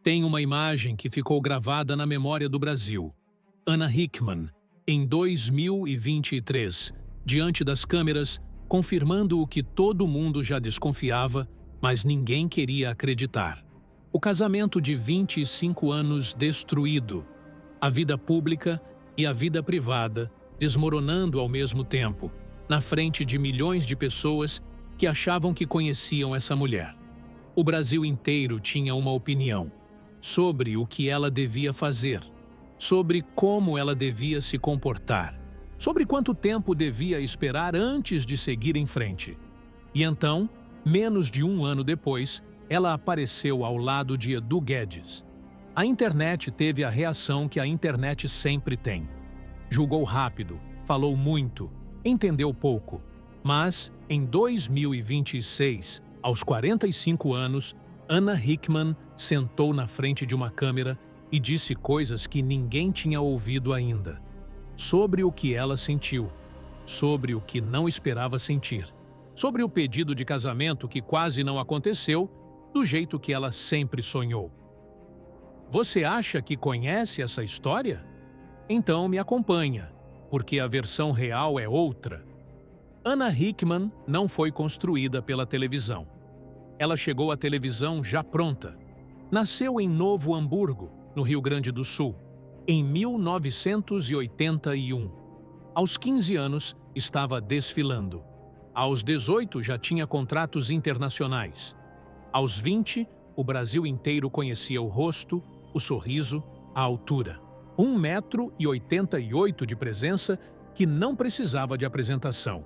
Tem uma imagem que ficou gravada na memória do Brasil. Ana Hickman, em 2023, diante das câmeras, confirmando o que todo mundo já desconfiava, mas ninguém queria acreditar. O casamento de 25 anos destruído, a vida pública e a vida privada desmoronando ao mesmo tempo, na frente de milhões de pessoas que achavam que conheciam essa mulher. O Brasil inteiro tinha uma opinião sobre o que ela devia fazer, sobre como ela devia se comportar, sobre quanto tempo devia esperar antes de seguir em frente. E então, menos de um ano depois, ela apareceu ao lado de Edu Guedes. A internet teve a reação que a internet sempre tem. Julgou rápido, falou muito, entendeu pouco. Mas, em 2026, aos 45 anos, Ana Hickman sentou na frente de uma câmera e disse coisas que ninguém tinha ouvido ainda. Sobre o que ela sentiu, sobre o que não esperava sentir, sobre o pedido de casamento que quase não aconteceu, do jeito que ela sempre sonhou. Você acha que conhece essa história? Então me acompanha, porque a versão real é outra. Ana Hickman não foi construída pela televisão. Ela chegou à televisão já pronta. Nasceu em Novo Hamburgo, no Rio Grande do Sul, em 1981. Aos 15 anos, estava desfilando. Aos 18, já tinha contratos internacionais. Aos 20, o Brasil inteiro conhecia o rosto, o sorriso, a altura. 1,88 m de presença que não precisava de apresentação.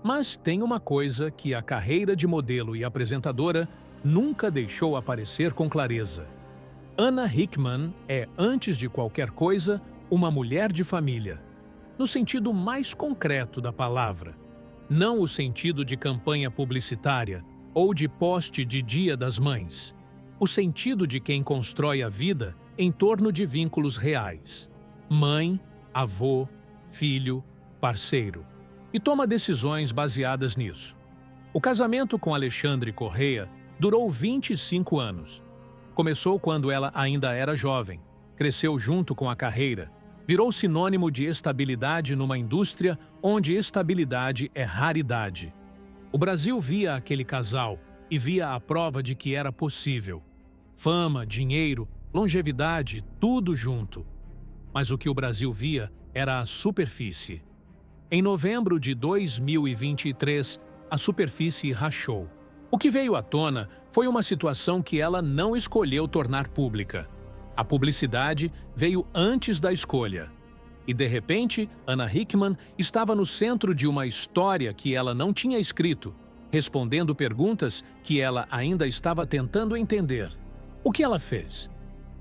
Mas tem uma coisa que a carreira de modelo e apresentadora nunca deixou aparecer com clareza. Ana Hickman é, antes de qualquer coisa, uma mulher de família, no sentido mais concreto da palavra, não o sentido de campanha publicitária ou de poste de Dia das Mães, o sentido de quem constrói a vida em torno de vínculos reais: mãe, avô, filho, parceiro. E toma decisões baseadas nisso. O casamento com Alexandre Correia durou 25 anos. Começou quando ela ainda era jovem, cresceu junto com a carreira, virou sinônimo de estabilidade numa indústria onde estabilidade é raridade. O Brasil via aquele casal e via a prova de que era possível. Fama, dinheiro, longevidade, tudo junto. Mas o que o Brasil via era a superfície. Em novembro de 2023, a superfície rachou. O que veio à tona foi uma situação que ela não escolheu tornar pública. A publicidade veio antes da escolha. E, de repente, Ana Hickman estava no centro de uma história que ela não tinha escrito, respondendo perguntas que ela ainda estava tentando entender. O que ela fez?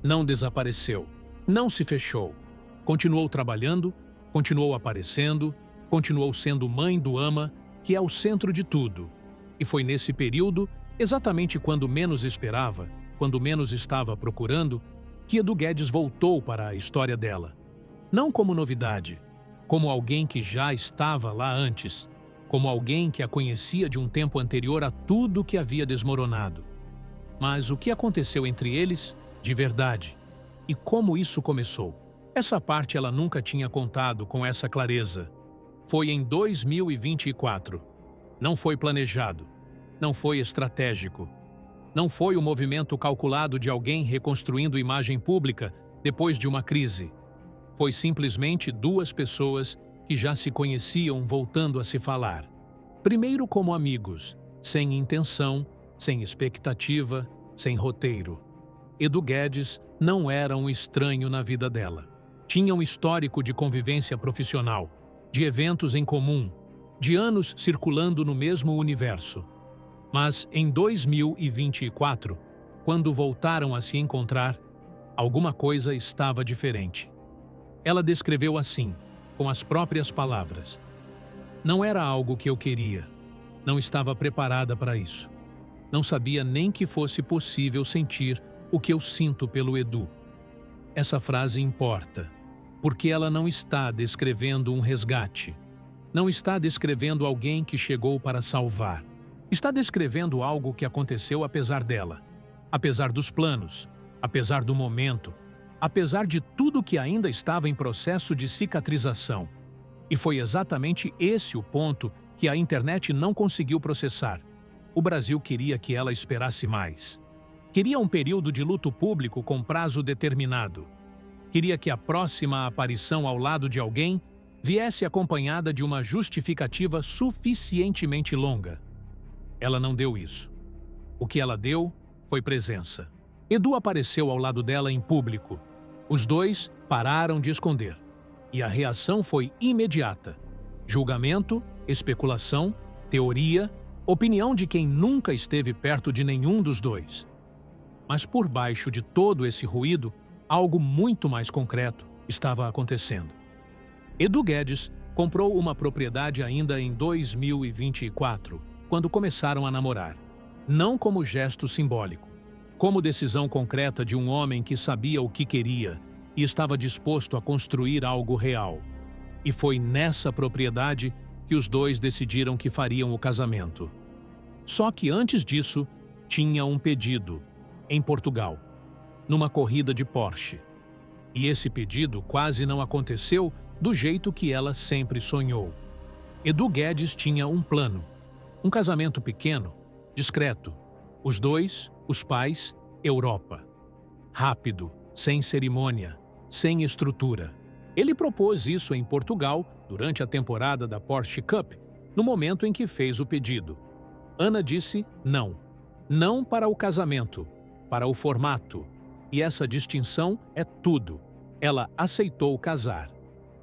Não desapareceu, não se fechou. Continuou trabalhando, continuou aparecendo, continuou sendo mãe do Ama, que é o centro de tudo. E foi nesse período, exatamente quando menos esperava, quando menos estava procurando, que Edu Guedes voltou para a história dela. Não como novidade, como alguém que já estava lá antes, como alguém que a conhecia de um tempo anterior a tudo que havia desmoronado. Mas o que aconteceu entre eles, de verdade? E como isso começou? Essa parte ela nunca tinha contado com essa clareza. Foi em 2024. Não foi planejado. Não foi estratégico. Não foi o movimento calculado de alguém reconstruindo imagem pública depois de uma crise. Foi simplesmente duas pessoas que já se conheciam voltando a se falar. Primeiro como amigos, sem intenção, sem expectativa, sem roteiro. Edu Guedes não era um estranho na vida dela. Tinha um histórico de convivência profissional, de eventos em comum, de anos circulando no mesmo universo. Mas em 2024, quando voltaram a se encontrar, alguma coisa estava diferente. Ela descreveu assim, com as próprias palavras: "Não era algo que eu queria. Não estava preparada para isso. Não sabia nem que fosse possível sentir o que eu sinto pelo Edu." Essa frase importa, porque ela não está descrevendo um resgate. Não está descrevendo alguém que chegou para salvar. Está descrevendo algo que aconteceu apesar dela, apesar dos planos, Apesar do momento, apesar de tudo que ainda estava em processo de cicatrização. E foi exatamente esse o ponto que a internet não conseguiu processar. O Brasil queria que ela esperasse mais. Queria um período de luto público com prazo determinado. Queria que a próxima aparição ao lado de alguém viesse acompanhada de uma justificativa suficientemente longa. Ela não deu isso. O que ela deu foi presença. Edu apareceu ao lado dela em público. Os dois pararam de esconder. E a reação foi imediata. Julgamento, especulação, teoria, opinião de quem nunca esteve perto de nenhum dos dois. Mas por baixo de todo esse ruído, algo muito mais concreto estava acontecendo. Edu Guedes comprou uma propriedade ainda em 2024, quando começaram a namorar. Não como gesto simbólico, como decisão concreta de um homem que sabia o que queria e estava disposto a construir algo real. E foi nessa propriedade que os dois decidiram que fariam o casamento. Só que antes disso, tinha um pedido, em Portugal, numa corrida de Porsche. E esse pedido quase não aconteceu do jeito que ela sempre sonhou. Edu Guedes tinha um plano, um casamento pequeno, discreto. Os dois, os pais, Europa. Rápido, sem cerimônia, sem estrutura. Ele propôs isso em Portugal durante a temporada da Porsche Cup, no momento em que fez o pedido. Ana disse não. Não para o casamento, para o formato. E essa distinção é tudo. Ela aceitou casar,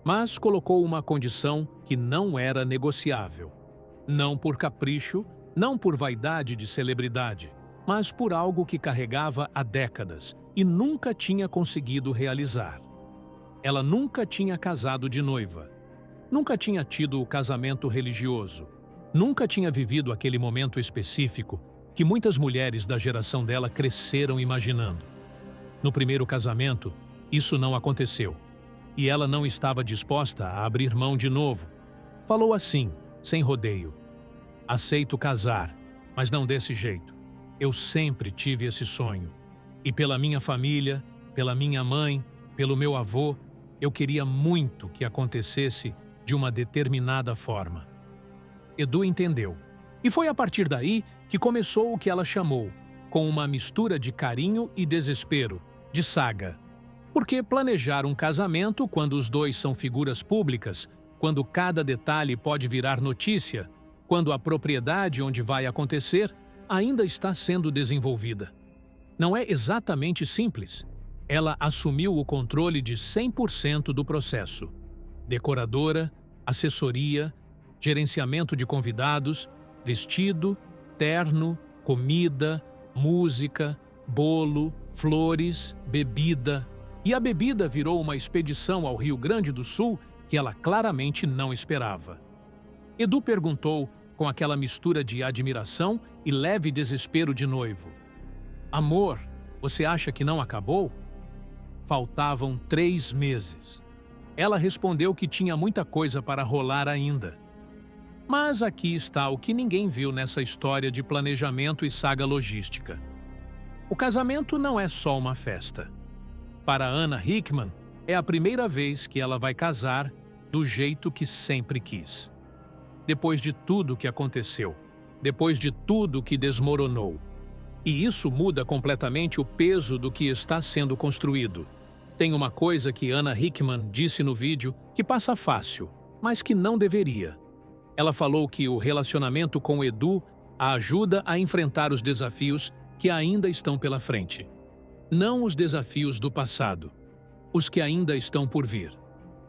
mas colocou uma condição que não era negociável. Não por capricho, não por vaidade de celebridade, mas por algo que carregava há décadas e nunca tinha conseguido realizar. Ela nunca tinha casado de noiva. Nunca tinha tido o casamento religioso. Nunca tinha vivido aquele momento específico que muitas mulheres da geração dela cresceram imaginando. No primeiro casamento, isso não aconteceu. E ela não estava disposta a abrir mão de novo. Falou assim, sem rodeio. Aceito casar, mas não desse jeito. Eu sempre tive esse sonho. E pela minha família, pela minha mãe, pelo meu avô, eu queria muito que acontecesse de uma determinada forma. Edu entendeu. E foi a partir daí que começou o que ela chamou, com uma mistura de carinho e desespero, de saga. Porque planejar um casamento quando os dois são figuras públicas, quando cada detalhe pode virar notícia, quando a propriedade onde vai acontecer ainda está sendo desenvolvida. Não é exatamente simples. Ela assumiu o controle de 100% do processo. Decoradora, assessoria, gerenciamento de convidados, vestido, terno, comida, música, bolo, flores, bebida. E a bebida virou uma expedição ao Rio Grande do Sul que ela claramente não esperava. Edu perguntou, com aquela mistura de admiração e leve desespero de noivo: Amor, você acha que não acabou? Faltavam 3 meses. Ela respondeu que tinha muita coisa para rolar ainda. Mas aqui está o que ninguém viu nessa história de planejamento e saga logística. O casamento não é só uma festa. Para Ana Hickman, é a primeira vez que ela vai casar do jeito que sempre quis. Depois de tudo que aconteceu, depois de tudo que desmoronou. E isso muda completamente o peso do que está sendo construído. Tem uma coisa que Ana Hickman disse no vídeo que passa fácil, mas que não deveria. Ela falou que o relacionamento com o Edu a ajuda a enfrentar os desafios que ainda estão pela frente. Não os desafios do passado, os que ainda estão por vir.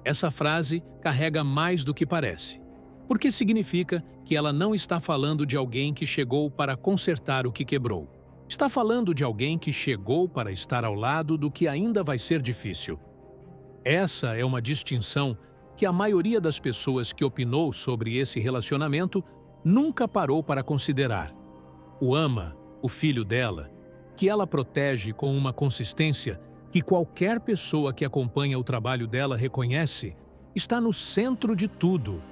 Essa frase carrega mais do que parece, porque significa que ela não está falando de alguém que chegou para consertar o que quebrou. Está falando de alguém que chegou para estar ao lado do que ainda vai ser difícil. Essa é uma distinção que a maioria das pessoas que opinou sobre esse relacionamento nunca parou para considerar. O ama, o filho dela, que ela protege com uma consistência que qualquer pessoa que acompanha o trabalho dela reconhece, está no centro de tudo.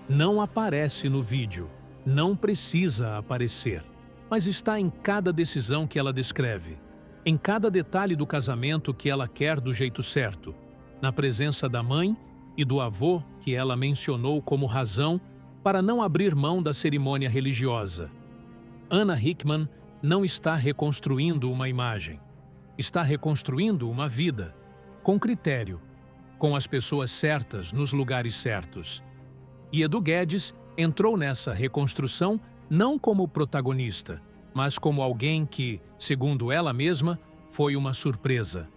Não aparece no vídeo, não precisa aparecer, mas está em cada decisão que ela descreve. em cada detalhe do casamento que ela quer do jeito certo, na presença da mãe e do avô que ela mencionou como razão para não abrir mão da cerimônia religiosa. Anna Hickman não está reconstruindo uma imagem. Está reconstruindo uma vida, com critério, com as pessoas certas nos lugares certos. E Edu Guedes entrou nessa reconstrução não como protagonista, mas como alguém que, segundo ela mesma, foi uma surpresa.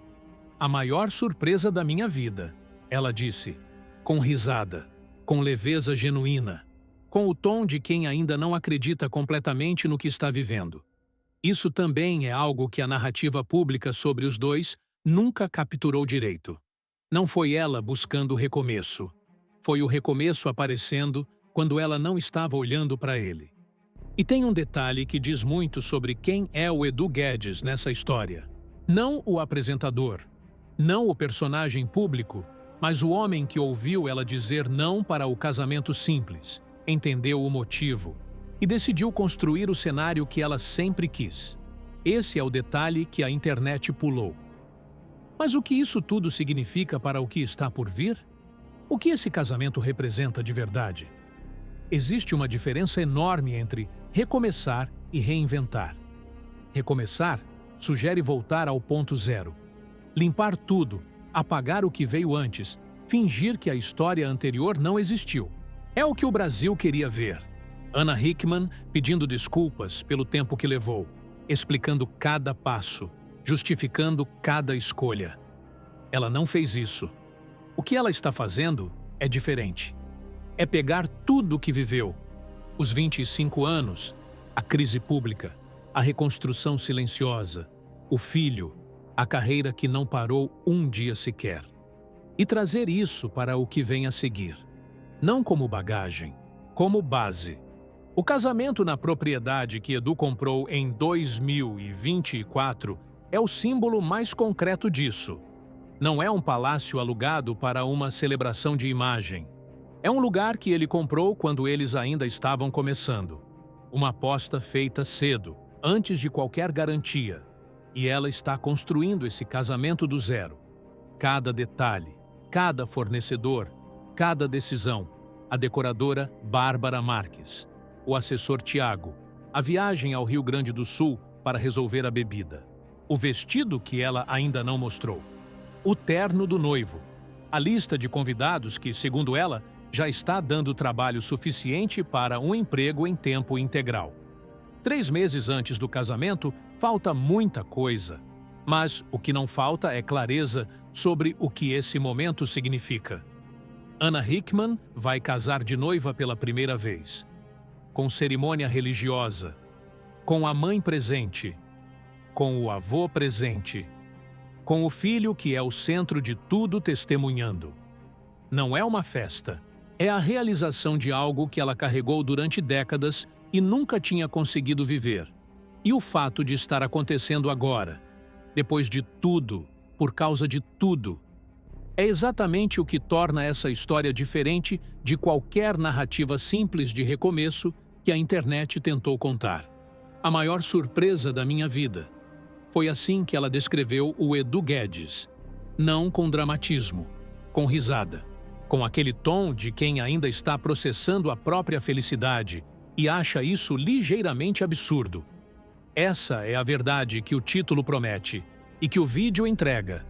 A maior surpresa da minha vida, ela disse, com risada, com leveza genuína, com o tom de quem ainda não acredita completamente no que está vivendo. Isso também é algo que a narrativa pública sobre os dois nunca capturou direito. Não foi ela buscando o recomeço. Foi o recomeço aparecendo quando ela não estava olhando para ele. E tem um detalhe que diz muito sobre quem é o Edu Guedes nessa história. Não o apresentador, não o personagem público, mas o homem que ouviu ela dizer não para o casamento simples, entendeu o motivo e decidiu construir o cenário que ela sempre quis. Esse é o detalhe que a internet pulou. Mas o que isso tudo significa para o que está por vir? O que esse casamento representa de verdade? Existe uma diferença enorme entre recomeçar e reinventar. Recomeçar sugere voltar ao ponto zero. Limpar tudo, apagar o que veio antes, fingir que a história anterior não existiu. É o que o Brasil queria ver. Anna Hickman pedindo desculpas pelo tempo que levou, explicando cada passo, justificando cada escolha. Ela não fez isso. O que ela está fazendo é diferente. É pegar tudo o que viveu, os 25 anos, a crise pública, a reconstrução silenciosa, o filho, a carreira que não parou um dia sequer, e trazer isso para o que vem a seguir. Não como bagagem, como base. O casamento na propriedade que Edu comprou em 2024 é o símbolo mais concreto disso. Não é um palácio alugado para uma celebração de imagem. É um lugar que ele comprou quando eles ainda estavam começando. Uma aposta feita cedo, antes de qualquer garantia. E ela está construindo esse casamento do zero. Cada detalhe, cada fornecedor, cada decisão. A decoradora Bárbara Marques, o assessor Tiago, a viagem ao Rio Grande do Sul para resolver a bebida. O vestido que ela ainda não mostrou. O terno do noivo. A lista de convidados que, segundo ela, já está dando trabalho suficiente para um emprego em tempo integral. 3 meses antes do casamento, falta muita coisa. Mas o que não falta é clareza sobre o que esse momento significa. Anna Hickman vai casar de noiva pela primeira vez. Com cerimônia religiosa. Com a mãe presente. Com o avô presente. Com o filho que é o centro de tudo testemunhando. Não é uma festa. É a realização de algo que ela carregou durante décadas e nunca tinha conseguido viver. E o fato de estar acontecendo agora, depois de tudo, por causa de tudo, é exatamente o que torna essa história diferente de qualquer narrativa simples de recomeço que a internet tentou contar. A maior surpresa da minha vida. Foi assim que ela descreveu o Edu Guedes. Não com dramatismo, com risada. Com aquele tom de quem ainda está processando a própria felicidade e acha isso ligeiramente absurdo. Essa é a verdade que o título promete e que o vídeo entrega.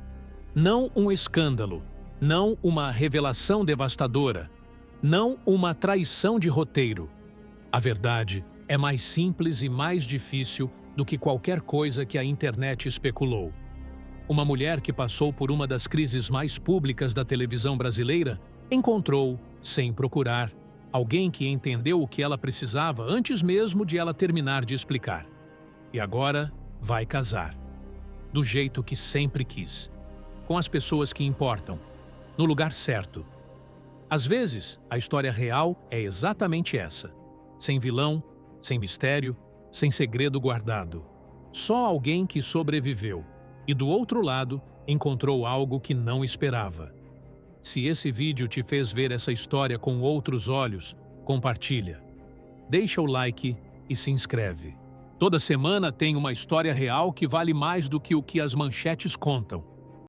Não um escândalo, não uma revelação devastadora, não uma traição de roteiro. A verdade é mais simples e mais difícil do que qualquer coisa que a internet especulou. Uma mulher que passou por uma das crises mais públicas da televisão brasileira encontrou, sem procurar, alguém que entendeu o que ela precisava antes mesmo de ela terminar de explicar. E agora vai casar. Do jeito que sempre quis. Com as pessoas que importam. No lugar certo. Às vezes, a história real é exatamente essa. Sem vilão, sem mistério, sem segredo guardado. Só alguém que sobreviveu. E do outro lado, encontrou algo que não esperava. Se esse vídeo te fez ver essa história com outros olhos, compartilha. Deixa o like e se inscreve. Toda semana tem uma história real que vale mais do que o que as manchetes contam.